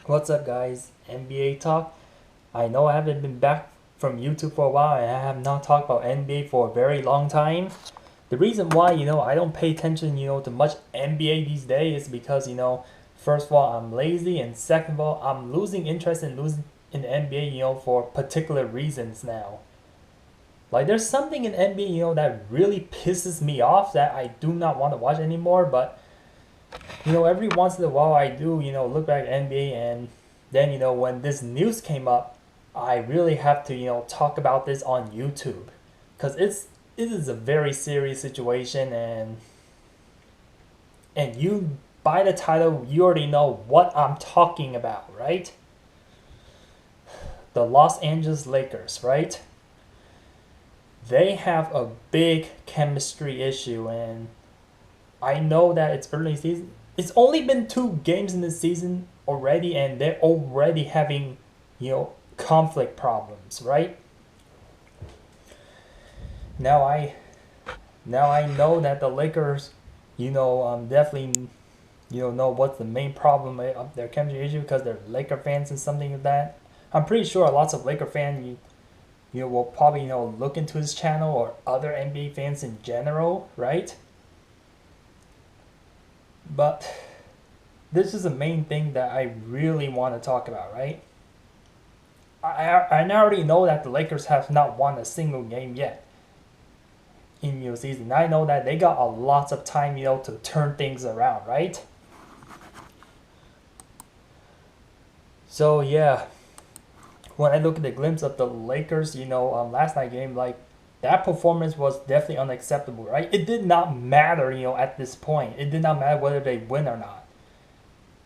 What's up, guys? NBA talk. I know I haven't been back from YouTube for a while and I have not talked about NBA for a very long time. The reason why, I don't pay attention, to much NBA these days is because, first of all, I'm lazy, and second of all, I'm losing interest in losing in the NBA, for particular reasons now. Like there's something in NBA, that really pisses me off that I do not want to watch anymore, but every once in a while I do, look back at NBA, and then, when this news came up, I really have to, talk about this on YouTube because it is a very serious situation, and you by the title you already know what I'm talking about, right? The Los Angeles Lakers, right? They have a big chemistry issue, and I know that it's early season. It's only been 2 games in the season already, and they're already having, conflict problems, right? Now I now I know that the Lakers, definitely, know what's the main problem of their chemistry issue because they're Laker fans and something like that. I'm pretty sure lots of Laker fans, will probably, look into his channel or other NBA fans in general, right? But this is the main thing that I really want to talk about, right? I already know that the Lakers have not won a single game yet in your season. I know that they got a lots of time, to turn things around, right? So yeah, when I look at the glimpse of the Lakers, last night game, like that performance was definitely unacceptable, right? It did not matter, at this point. It did not matter whether they win or not.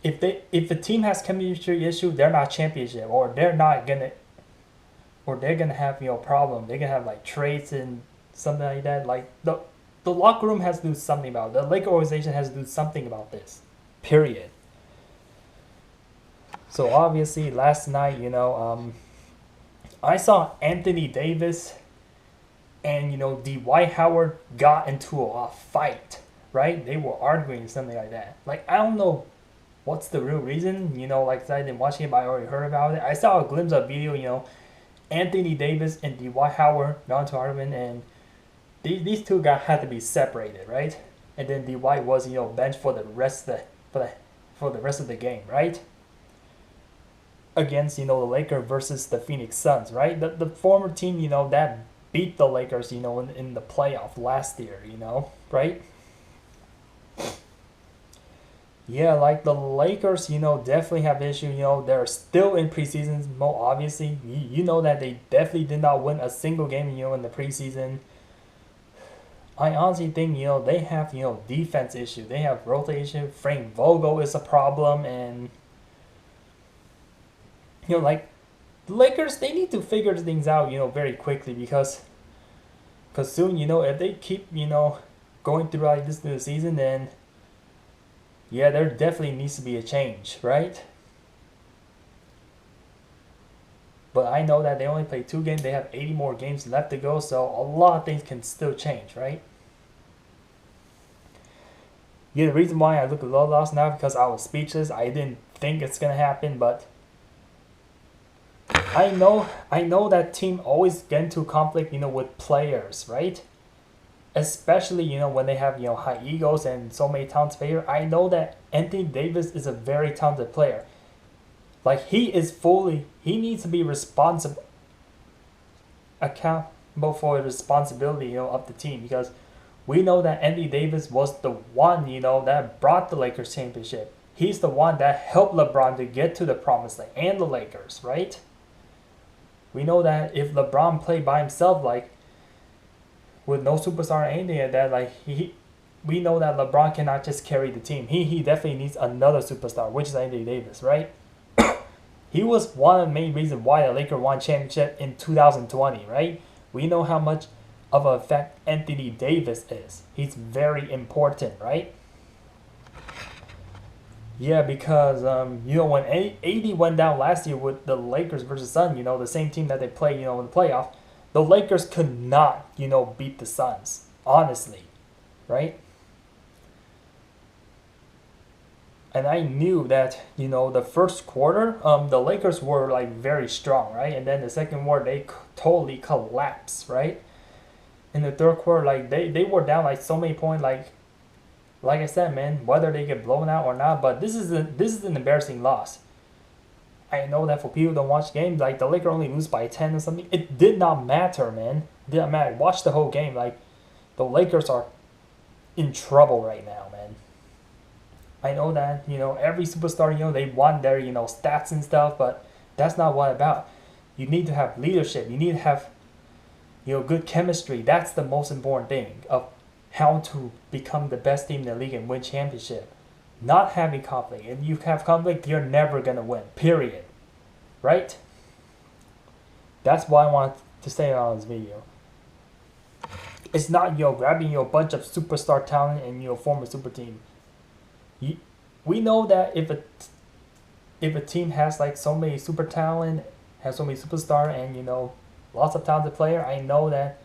If a team has chemistry issue, they're not championship, or they're gonna have problem. They're gonna have like trades and something like that. Like the locker room has to do something about it. The Laker organization has to do something about this. Period. So obviously last night, I saw Anthony Davis and Dwight Howard got into a fight. Right? They were arguing something like that. Like I don't know what's the real reason. Like I didn't watch it, but I already heard about it. I saw a glimpse of video. Anthony Davis and Dwight Howard got into argument, and these two guys had to be separated, right? And then Dwight was benched for the rest of the rest of the game, right? Against the Lakers versus the Phoenix Suns, right? The former team that beat the Lakers in the playoff last year, right? Yeah, like the Lakers, definitely have issue. They're still in preseason mode. Obviously, you know that they definitely did not win a single game, in the preseason. I honestly think they have defense issue. They have rotation. Frank Vogel is a problem, and like the Lakers, they need to figure things out very quickly because soon if they keep going through like this through the season, then yeah, there definitely needs to be a change, right? But I know that they only play 2 games. They have 80 more games left to go, so a lot of things can still change, right? Yeah, the reason why I look a little lost now because I was speechless. I didn't think it's gonna happen, but I know that team always get into conflict, with players, right? Especially, when they have, high egos and so many talented players. I know that Anthony Davis is a very talented player. Like he needs to be responsible, accountable for the responsibility, of the team because we know that Anthony Davis was the one, that brought the Lakers championship. He's the one that helped LeBron to get to the promised land and the Lakers, right? We know that if LeBron played by himself, like with no superstar or anything like that, like we know that LeBron cannot just carry the team. He definitely needs another superstar, which is Anthony Davis, right? He was one of the main reasons why the Lakers won championship in 2020, right? We know how much of an effect Anthony Davis is. He's very important, right? Yeah, because when AD went down last year with the Lakers versus Suns, the same team that they play, in the playoff, the Lakers could not, beat the Suns. Honestly, right? And I knew that the first quarter, the Lakers were like very strong, right? And then the second quarter they totally collapsed, right? In the third quarter, like they were down like so many points, like I said, man, whether they get blown out or not, but this is an embarrassing loss. I know that for people who don't watch games, like the Lakers only lose by 10 or something. It did not matter, man. It did not matter. Watch the whole game. Like the Lakers are in trouble right now, man. I know that every superstar they want their stats and stuff, but that's not what about. You need to have leadership. You need to have good chemistry. That's the most important thing of how to become the best team in the league and win championship. Not having conflict. If you have conflict, you're never gonna win. Period. Right? That's why I want to say on this video. It's not grabbing a bunch of superstar talent and form a super team. We know that if a team has like so many super talent, has so many superstar and lots of talented player, I know that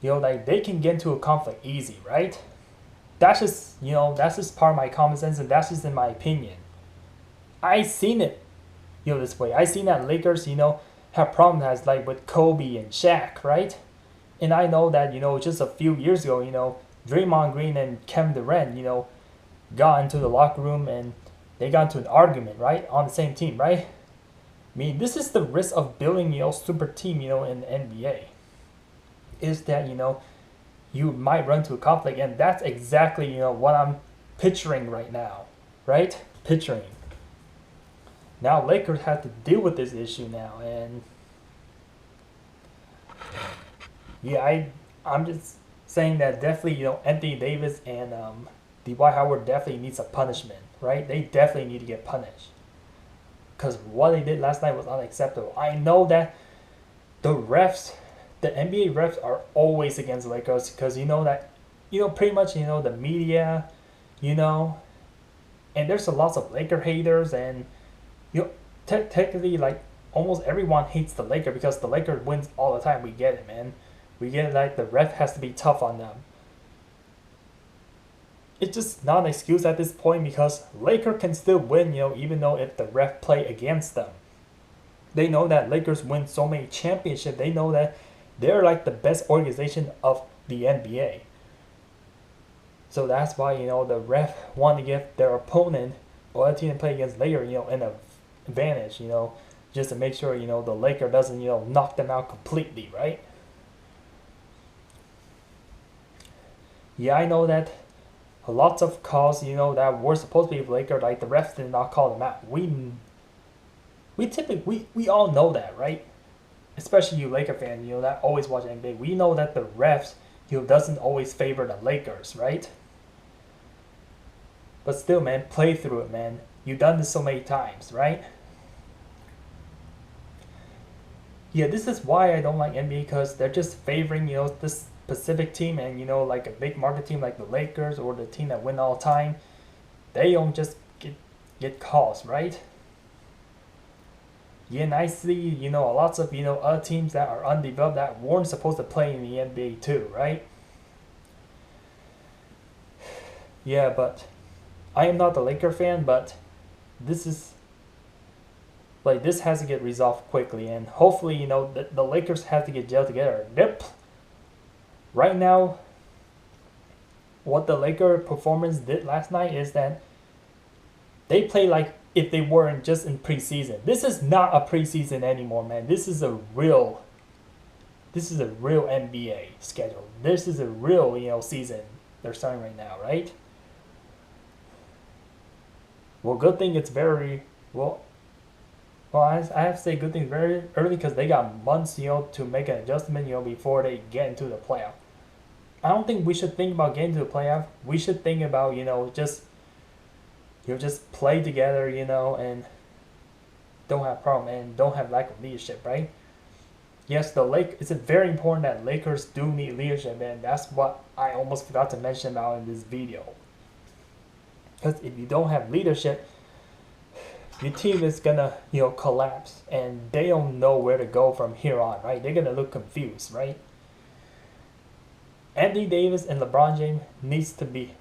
like they can get into a conflict easy, right? That's just part of my common sense and that's just in my opinion. I seen it this way. I seen that Lakers have problems as like with Kobe and Shaq, right? And I know that just a few years ago Draymond Green and Kevin Durant got into the locker room and they got into an argument, right, on the same team, right? I mean, this is the risk of building super team in the NBA. Is that you might run into a conflict, and that's exactly what I'm picturing right now, right? Picturing. Now Lakers have to deal with this issue now, and yeah, I'm just saying that definitely Anthony Davis and Dwight Howard definitely needs a punishment, right? They definitely need to get punished because what they did last night was unacceptable. I know that the refs, the NBA refs are always against the Lakers because that pretty much the media, and there's a lots of Laker haters and technically like almost everyone hates the Lakers because the Lakers wins all the time. We get it, man. We get it, like the ref has to be tough on them. It's just not an excuse at this point because Lakers can still win, even though if the ref play against them. They know that Lakers win so many championships. They know that they're like the best organization of the NBA. So that's why the ref want to give their opponent or a team to play against Lakers an advantage, just to make sure the Lakers doesn't knock them out completely, right? Yeah, I know that lots of calls that were supposed to be Lakers, like the refs did not call them out. We all know that, right? Especially you Laker fans, that always watch NBA. We know that the refs doesn't always favor the Lakers, right? But still, man, play through it, man. You've done this so many times, right? Yeah, this is why I don't like NBA because they're just favoring this specific team and like a big market team like the Lakers or the team that win all the time. They don't just get calls, right? Yeah, and I see lots of other teams that are undeveloped that weren't supposed to play in the NBA too, right? Yeah, but I am not a Laker fan, but this is like this has to get resolved quickly, and hopefully the Lakers have to get gelled together. Right now, what the Laker performance did last night is that they play like if they weren't just in preseason. This is not a preseason anymore, man. This is a real NBA schedule. This is a real season they're starting right now, right? Well, good thing it's very well. Well, I have to say good thing very early because they got months, to make an adjustment, before they get into the playoff. I don't think we should think about getting to the playoff. We should think about, just play together, and don't have problem and don't have lack of leadership, right? Yes, it's very important that Lakers do need leadership, and that's what I almost forgot to mention about in this video. Because if you don't have leadership, your team is gonna collapse and they don't know where to go from here on, right? They're gonna look confused, right? Anthony Davis and LeBron James needs to be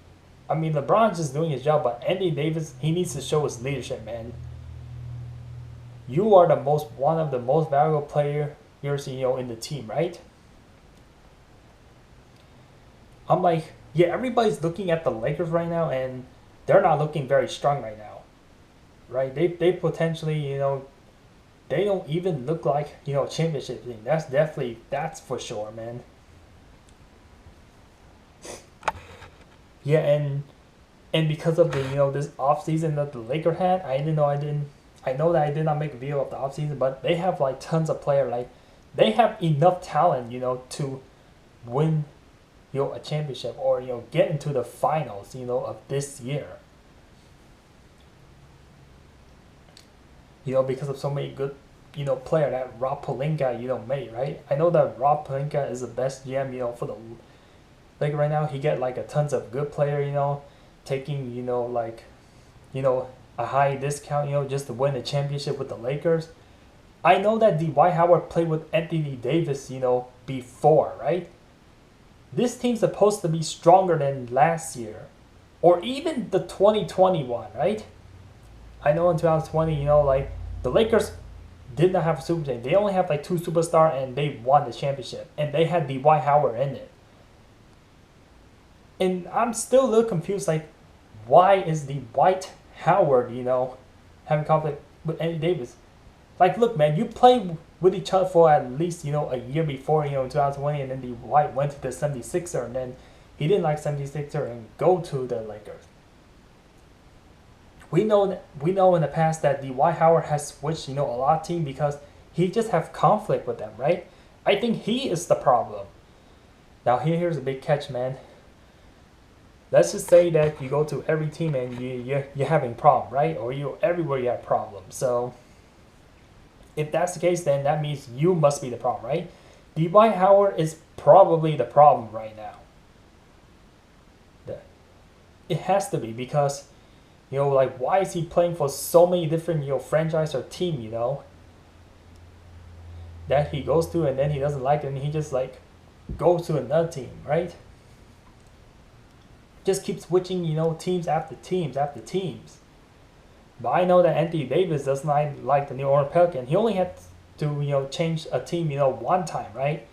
I mean, LeBron's just doing his job, but Anthony Davis, he needs to show his leadership, man. You are one of the most valuable players, in the team, right? I'm like, yeah, everybody's looking at the Lakers right now, and they're not looking very strong right now, right? They potentially, they don't even look like a championship team. That's for sure, man. Yeah, and because of the this off season that the Lakers had, I know that I did not make a video of the off season, but they have like tons of players. Like they have enough talent, to win a championship or get into the finals of this year. Because of so many good player that Rob Pelinka made, right? I know that Rob Pelinka is the best GM for the like right now. He get like a tons of good player taking like a high discount just to win the championship with the Lakers. I know that Dwight Howard played with Anthony Davis before, right? This team's supposed to be stronger than last year or even the 2021, right? I know in 2020, like the Lakers did not have a super team. They only have like two superstars and they won the championship. And they had Dwight Howard in it. And I'm still a little confused, like, why is Dwight Howard, having conflict with Anthony Davis? Like, look, man, you played with each other for at least, a year before, in 2020, and then Dwight went to the 76er, and then he didn't like 76er and go to the Lakers. We know in the past that Dwight Howard has switched, a lot of teams because he just have conflict with them, right? I think he is the problem. Now here's a big catch, man. Let's just say that you go to every team and you're having problem, right? Or you everywhere you have problems. So if that's the case, then that means you must be the problem, right? Dwight Howard is probably the problem right now. It has to be because like why is he playing for so many different franchise or team that he goes to and then he doesn't like it and he just like goes to another team, right? Just keep switching teams after teams after teams. But I know that Anthony Davis does not like the New Orleans Pelicans. He only had to change a team one time, right?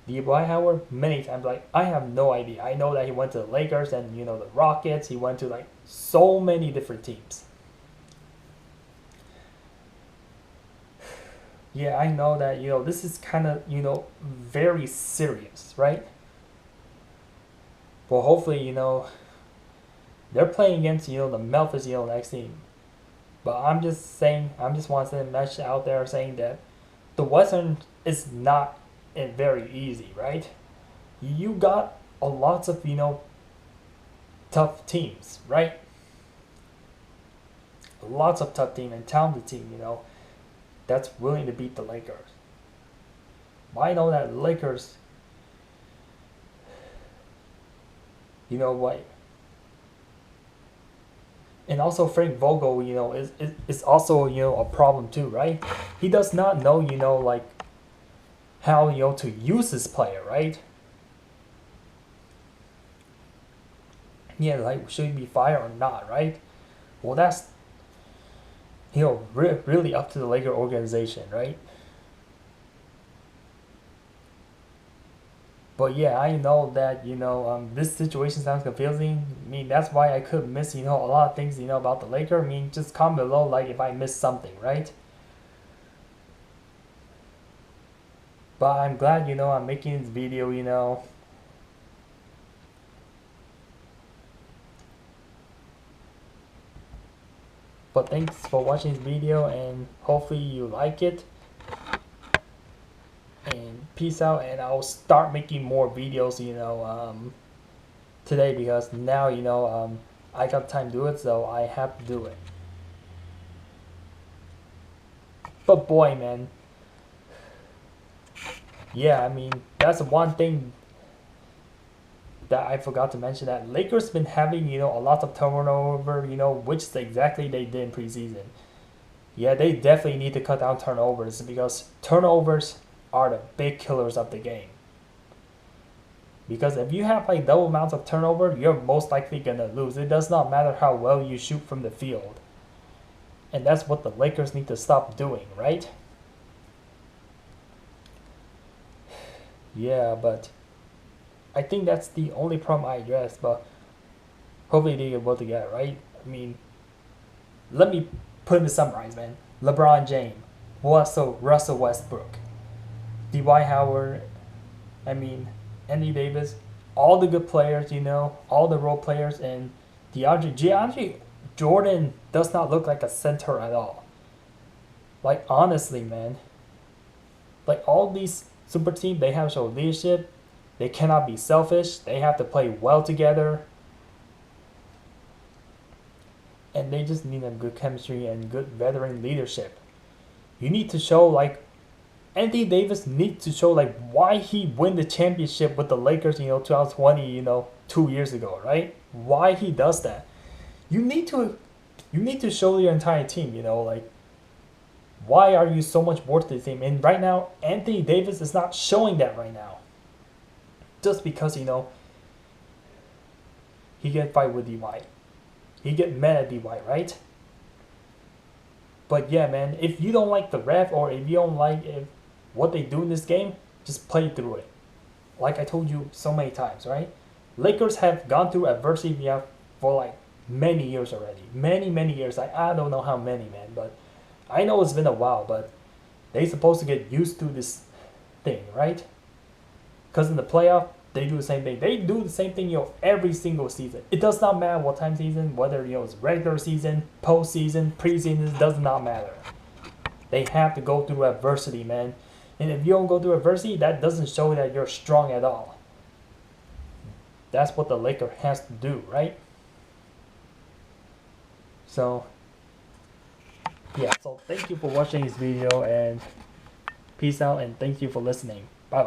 Dwight Howard many times. Like I have no idea. I know that he went to the Lakers and the Rockets. He went to like so many different teams. Yeah, I know that this is kind of very serious, right? Well, hopefully they're playing against the Memphis next team. But I'm just want to mesh out there saying that the Western is not very easy, right? You got a lots of tough teams, right? Lots of tough team and talented team, that's willing to beat the Lakers. But I know that Lakers, what? And also Frank Vogel, is also a problem too, right? He does not know like how to use this player, right? Yeah, like should he be fired or not, right? Well, that's really up to the Laker organization, right? But yeah, I know that this situation sounds confusing. I mean, that's why I could miss a lot of things about the Lakers. I mean, just comment below like if I missed something, right? But I'm glad I'm making this video. But thanks for watching this video and hopefully you like it. And peace out, and I'll start making more videos today because now I got time to do it, so I have to do it. But boy, man, yeah, I mean that's one thing that I forgot to mention, that Lakers been having a lot of turnover, which is exactly they did in preseason. Yeah, they definitely need to cut down turnovers because turnovers are the big killers of the game. Because if you have like double amounts of turnover, you're most likely gonna lose. It does not matter how well you shoot from the field. And that's what the Lakers need to stop doing, right? Yeah, but I think that's the only problem I addressed, but hopefully they get able to get it right. I mean, let me put in the summarize, man. LeBron James, Russell Westbrook, Dwight Howard, I mean, Anthony Davis, all the good players, you know, all the role players, and DeAndre Jordan does not look like a center at all. Like, honestly, man. Like, all these super teams, they have to show leadership. They cannot be selfish. They have to play well together. And they just need a good chemistry and good veteran leadership. You need to show, like, Anthony Davis needs to show, like, why he win the championship with the Lakers, 2020, 2 years ago, right? Why he does that. You need to show your entire team, like, why are you so much worth to the team? And right now, Anthony Davis is not showing that right now. Just because, he get fight with Dwight. He get mad at Dwight, right? But yeah, man, if you don't like the ref or if you don't like what they do in this game, just play through it. Like I told you so many times, right? Lakers have gone through adversity for like many years already. Many years. I don't know how many, man, but I know it's been a while, but they supposed to get used to this thing, right? Because in the playoff, they do the same thing. They do the same thing, every single season. It does not matter what time season, whether it's regular season, postseason, preseason, it does not matter. They have to go through adversity, man. And if you don't go through adversity, that doesn't show that you're strong at all. That's what the Lakers has to do, right? So, yeah. So thank you for watching this video and peace out and thank you for listening.